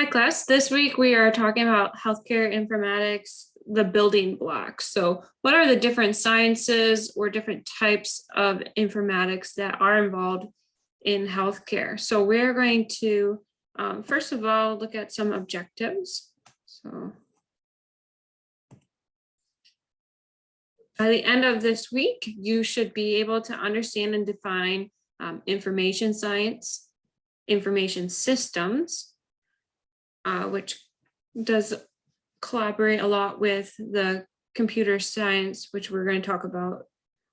Hi class, this week we are talking about healthcare informatics, the building blocks. So what are the different sciences or different types of informatics that are involved in healthcare? So we're going to, first of all, look at some objectives. So by the end of this week, you should be able to understand and define information science, information systems, which does collaborate a lot with the computer science, which we're going to talk about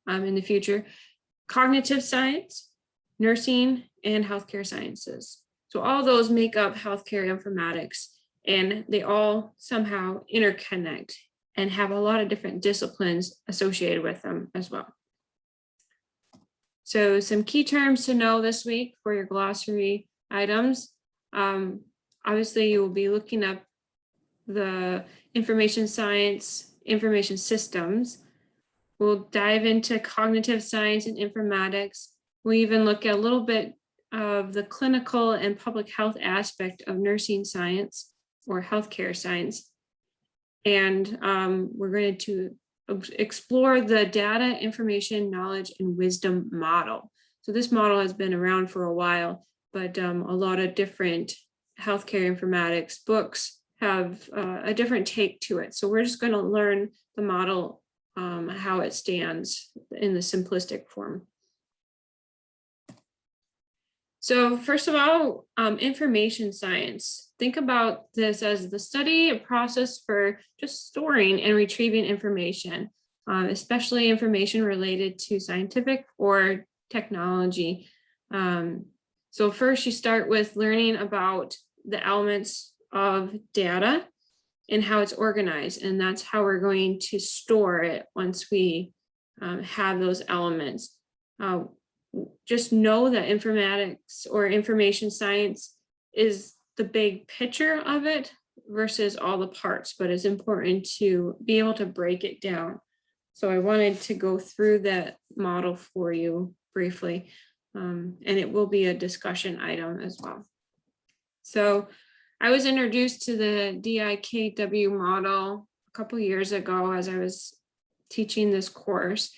in the future, cognitive science, nursing, and healthcare sciences. So all those make up healthcare informatics, and they all somehow interconnect and have a lot of different disciplines associated with them as well. So some key terms to know this week for your glossary items. Obviously, you will be looking up the information science, information systems. We'll dive into cognitive science and informatics. We'll even look at a little bit of the clinical and public health aspect of nursing science or healthcare science. And we're going to explore the data, information, knowledge, and wisdom model. So this model has been around for a while, but a lot of different healthcare informatics books have a different take to it. So we're just going to learn the model, how it stands in the simplistic form. So first of all, information science. Think about this as the study, a process for just storing and retrieving information, especially information related to scientific or technology. So first you start with learning about the elements of data and how it's organized, and that's how we're going to store it once we have those elements. Just know that informatics or information science is the big picture of it versus all the parts, but it's important to be able to break it down. So I wanted to go through that model for you briefly, and it will be a discussion item as well. So I was introduced to the DIKW model a couple years ago as I was teaching this course.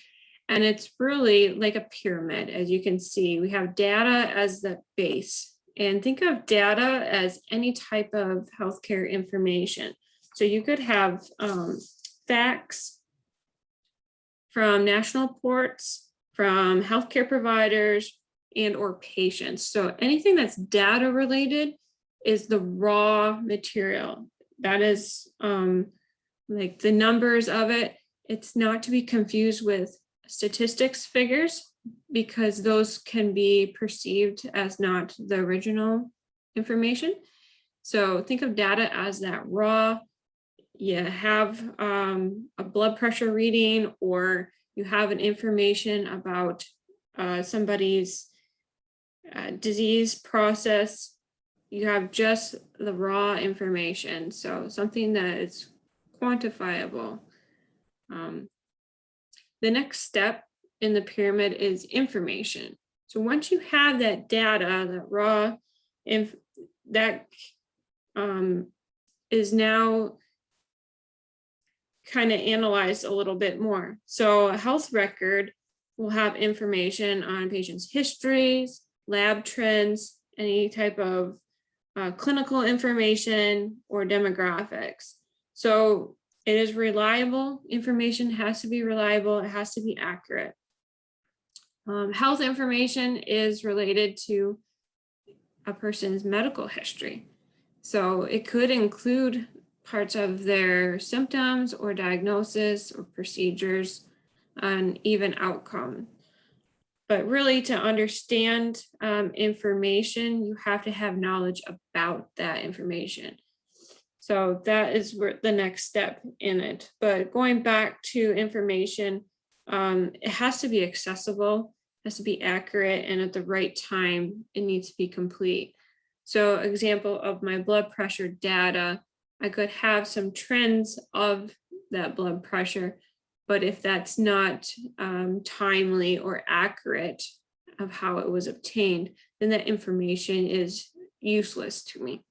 And it's really like a pyramid, as you can see. We have data as the base. And think of data as any type of healthcare information. So you could have facts from national reports, from healthcare providers, and or patients. So anything that's data related is the raw material. That is like the numbers of it. It's not to be confused with statistics figures, because those can be perceived as not the original information. So think of data as that raw. You have a blood pressure reading, or you have an information about somebody's disease process. You have just the raw information, so something that is quantifiable. The next step in the pyramid is information. So once you have that data, that raw, that is now kind of analyzed a little bit more. So a health record will have information on patients' histories, lab trends, any type of clinical information or demographics. So it is reliable. Information has to be reliable. It has to be accurate. Health information is related to a person's medical history. So it could include parts of their symptoms or diagnosis or procedures and even outcome. But really, to understand information, you have to have knowledge about that information. So that is the next step in it. But going back to information, it has to be accessible, has to be accurate, and at the right time, it needs to be complete. So example of my blood pressure data, I could have some trends of that blood pressure, but if that's not timely or accurate of how it was obtained, then that information is useless to me.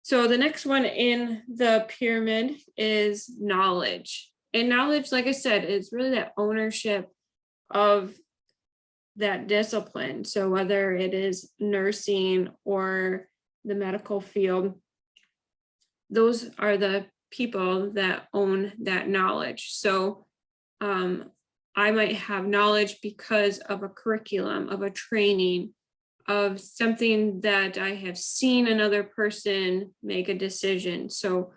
So the next one in the pyramid is knowledge. And knowledge, like I said, is really that ownership of that discipline. So whether it is nursing or the medical field, those are the people that own that knowledge. So I might have knowledge because of a curriculum, of a training, of something that I have seen another person make a decision. So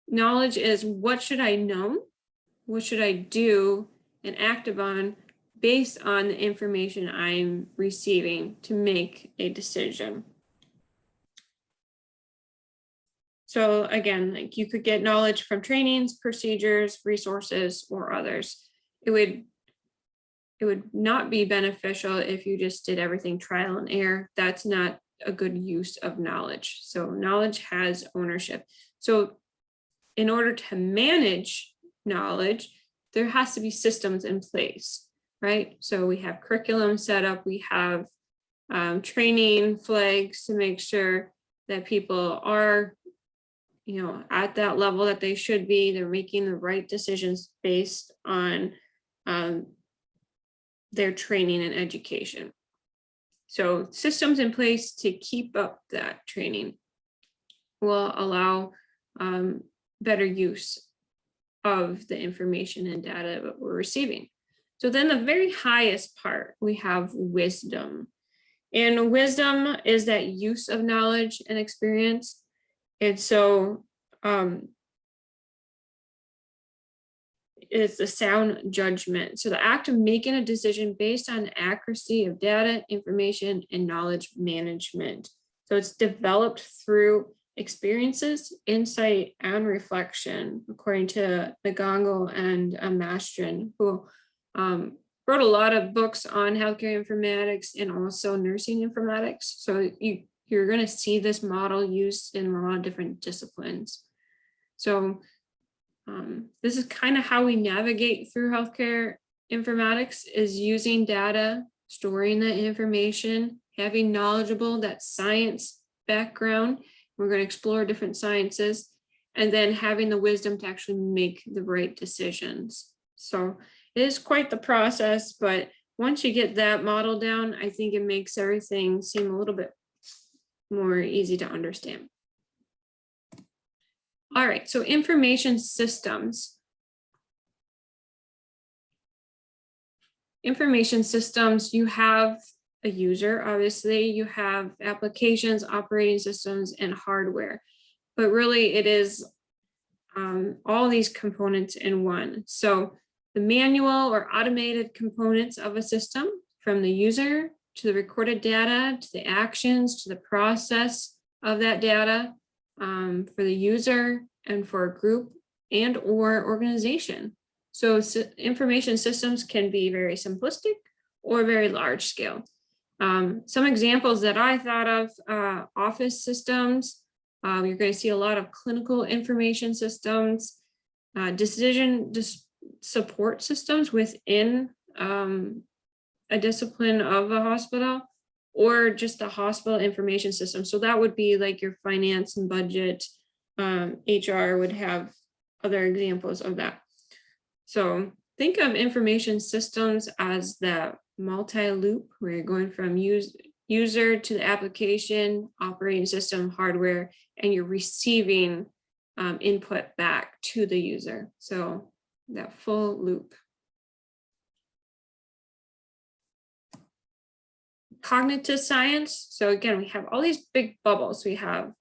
knowledge is, what should I know? What should I do and act upon based on the information I'm receiving to make a decision? So again, like you could get knowledge from trainings, procedures, resources, or others. It would not be beneficial if you just did everything trial and error. That's not a good use of knowledge. So knowledge has ownership. So in order to manage knowledge, there has to be systems in place, right? So we have curriculum set up, we have training flags to make sure that people are, at that level that they should be. They're making the right decisions based on their training and education. So systems in place to keep up that training will allow better use of the information and data that we're receiving. So then the very highest part, we have wisdom. And wisdom is that use of knowledge and experience. And so it's the sound judgment. So the act of making a decision based on the accuracy of data, information, and knowledge management. So it's developed through experiences, insight, and reflection, according to Nagongo and Mastrin, who wrote a lot of books on healthcare informatics and also nursing informatics. So you're going to see this model used in a lot of different disciplines. So this is kind of how we navigate through healthcare informatics, is using data, storing that information, having knowledgeable, that science background. We're going to explore different sciences, and then having the wisdom to actually make the right decisions. So it is quite the process, but once you get that model down, I think it makes everything seem a little bit more easy to understand. All right, so information systems. Information systems, you have a user, obviously, you have applications, operating systems, and hardware, but really it is all these components in one. So the manual or automated components of a system, from the user to the recorded data, to the actions, to the process of that data, for the user and for a group and or organization. So information systems can be very simplistic or very large scale. Some examples that I thought of, office systems, you're going to see a lot of clinical information systems, decision support systems within a discipline of a hospital, or just a hospital information system. So that would be like your finance and budget. HR would have other examples of that. So think of information systems as the multi-loop, where you're going from user to the application, operating system, hardware, and you're receiving input back to the user. So that full loop. Cognitive science. So again, we have all these big bubbles. We have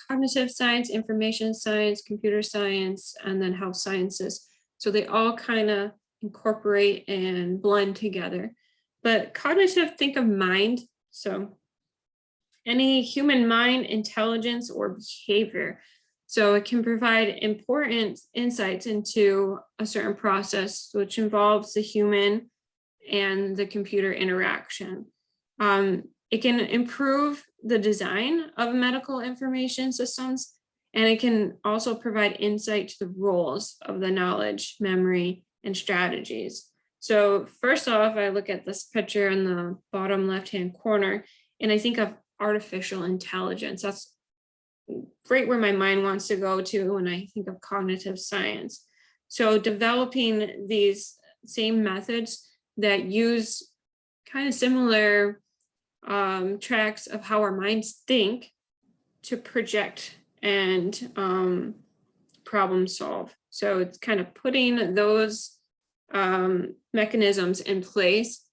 cognitive science, information science, computer science, and then health sciences. So they all kind of incorporate and blend together. But cognitive, think of mind. So any human mind, intelligence, or behavior. So it can provide important insights into a certain process, which involves the human and the computer interaction. It can improve the design of medical information systems, and it can also provide insight to the roles of the knowledge, memory, and strategies. So first off, I look at this picture in the bottom left-hand corner, and I think of artificial intelligence. That's right where my mind wants to go to when I think of cognitive science. So developing these same methods that use kind of similar tracks of how our minds think to project and problem solve. So it's kind of putting those mechanisms in place,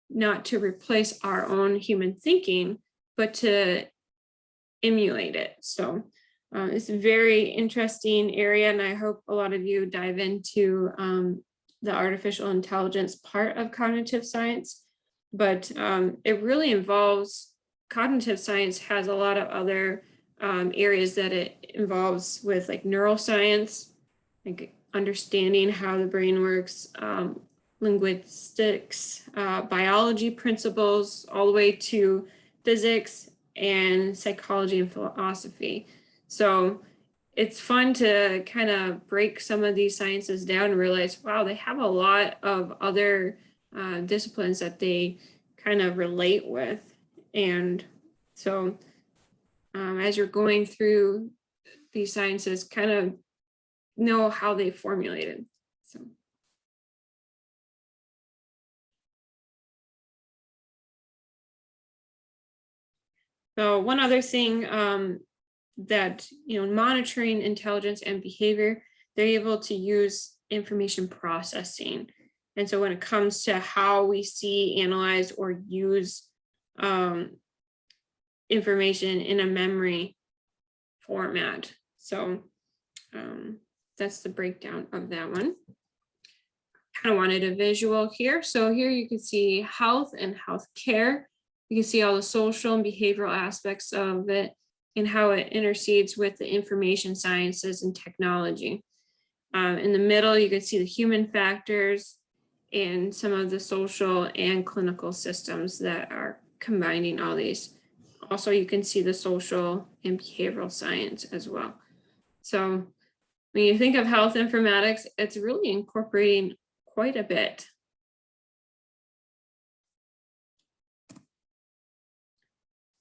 not to replace our own human thinking, but to emulate it. So it's a very interesting area, and I hope a lot of you dive into the artificial intelligence part of cognitive science. But it really involves, cognitive science has a lot of other areas that it involves with, like neuroscience, like understanding how the brain works, linguistics, biology principles, all the way to physics and psychology and philosophy. So it's fun to kind of break some of these sciences down and realize, wow, they have a lot of other disciplines that they kind of relate with. And so as you're going through these sciences, kind of know how they formulated. So one other thing that, monitoring intelligence and behavior, they're able to use information processing. And so when it comes to how we see, analyze, or use information in a memory format. So that's the breakdown of that one. Kind of wanted a visual here. So here you can see health and healthcare. You can see all the social and behavioral aspects of it and how it intercedes with the information sciences and technology. In the middle, you can see the human factors and some of the social and clinical systems that are combining all these. Also, you can see the social and behavioral science as well. So when you think of health informatics, it's really incorporating quite a bit.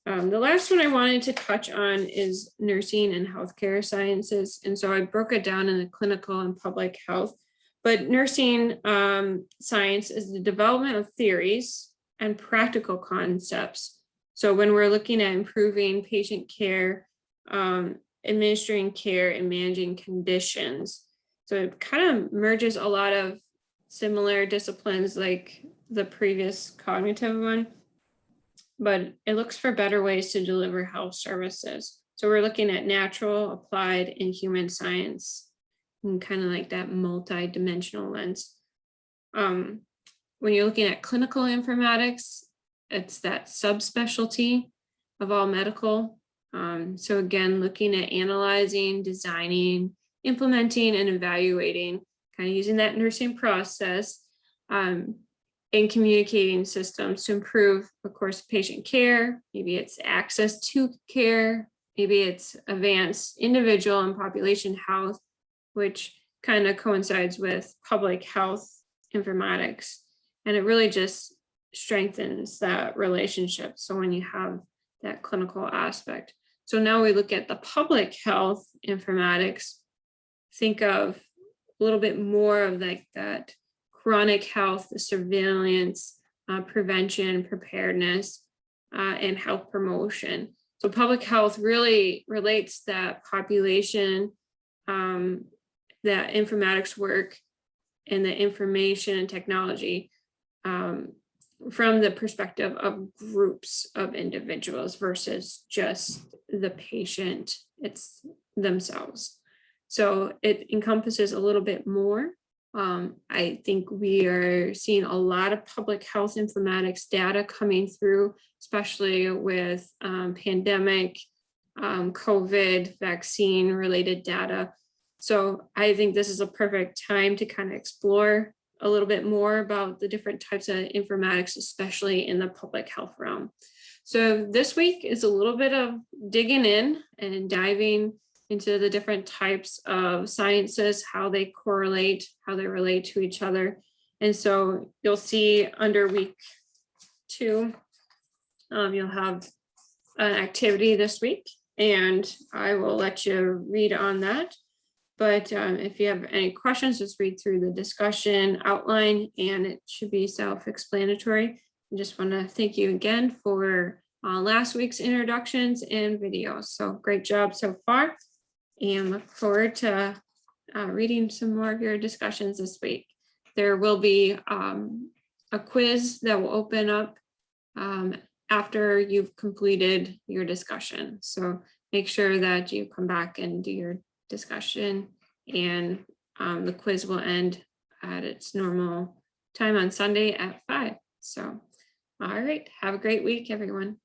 The last one I wanted to touch on is nursing and healthcare sciences. And so I broke it down in the clinical and public health. But nursing science is the development of theories and practical concepts. So when we're looking at improving patient care, administering care, and managing conditions. So it kind of merges a lot of similar disciplines like the previous cognitive one, but it looks for better ways to deliver health services. So we're looking at natural, applied, and human science, and kind of like that multi-dimensional lens. When you're looking at clinical informatics, it's that subspecialty of all medical. So again, looking at analyzing, designing, implementing, and evaluating, kind of using that nursing process in communicating systems to improve, of course, patient care. Maybe it's access to care. Maybe it's advanced individual and population health, which kind of coincides with public health informatics. And it really just strengthens that relationship. So when you have that clinical aspect. So now we look at the public health informatics, think of a little bit more of like that chronic health, the surveillance, prevention, preparedness, and health promotion. So public health really relates that population, that informatics work, and the information and technology from the perspective of groups of individuals versus just the patient it's themselves. So it encompasses a little bit more. I think we are seeing a lot of public health informatics data coming through, especially with pandemic, COVID, vaccine related data. So I think this is a perfect time to kind of explore a little bit more about the different types of informatics, especially in the public health realm. So this week is a little bit of digging in and diving into the different types of sciences, how they correlate, how they relate to each other. And so you'll see under week 2, you'll have an activity this week. and I will let you read on that. But if you have any questions, just read through the discussion outline and it should be self-explanatory. I just want to thank you again for last week's introductions and videos. So great job so far, and look forward to reading some more of your discussions this week. There will be a quiz that will open up after you've completed your discussion. So make sure that you come back and do your discussion, and the quiz will end at its normal time on Sunday at 5. So, all right, have a great week, everyone.